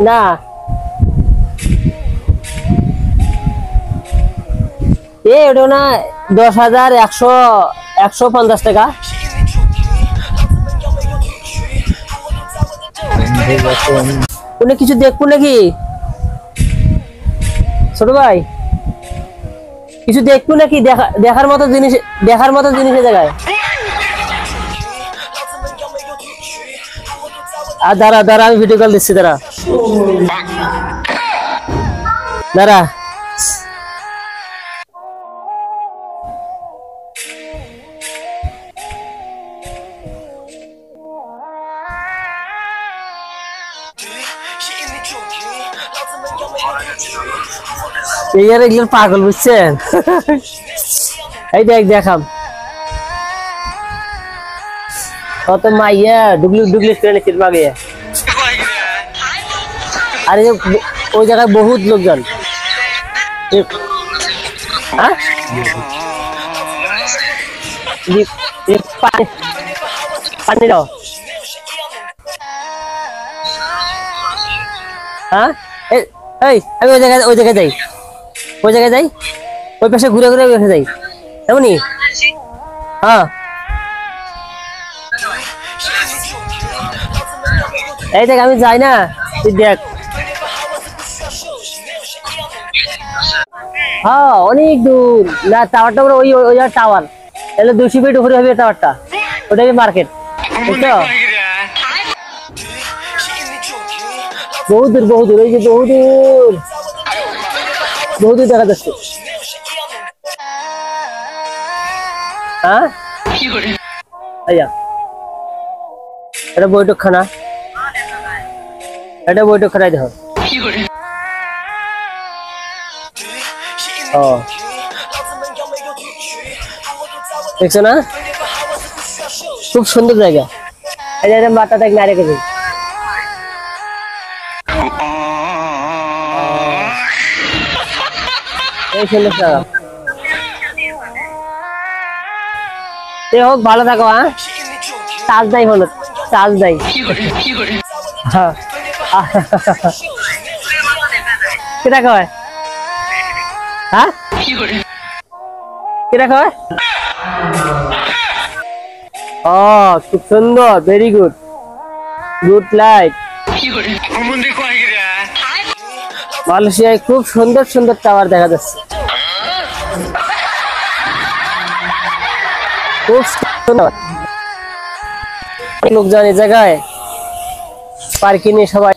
না ওটা না 10,150 টাকা। কোনো কিছু দেখবো নাকি ছোট ভাই? কিছু দেখবো নাকি? দেখার মতো জিনিসের জায়গায়। আর দাঁড়া আমি ভিডিও কল দিচ্ছি। দাঁড়া এগুলো পাগল, বুঝছেন? এই দেখাম কত মাইয়া ডুগলি ফ্রেন্ড মাগে। আর ওই জায়গায় বহুত লোকজন। পানি দাও। হ্যাঁ আমি ওই জায়গায় যাই, ওই পাশে ঘুরে যাই এমনি। হ্যাঁ এই দেখ আমি যাই না, তুই দেখ। হ্যাঁ অনেক দূর না, টাওয়ারটা ওই টাওয়ার তাহলে 200 ফিট উপরে হবে টাওয়ারটা। ওটাই মার্কেট, বুঝছো? বহু দূর এই যে বহু দূর দেখা যাচ্ছে। হ্যাঁ এটা বৈঠকখানা, দেখো। দেখছো না, খুব সুন্দর জায়গা। এই মাথা দেখ না রেখেছি। এই সুন্দর জায়গা। হোক ভালো থাকো। হ্যাঁ চার্জ নাই হলো, চার্জ নাই। কেটা কয়? হ্যাঁ কেটা কয়? ও খুব সুন্দর, ভেরি গুড লাইট। মালয়েশিয়ায় খুব সুন্দর টাওয়ার দেখা যাচ্ছে, খুব সুন্দর। লোকজন এই জায়গায় পার্কিং নিয়ে সবাই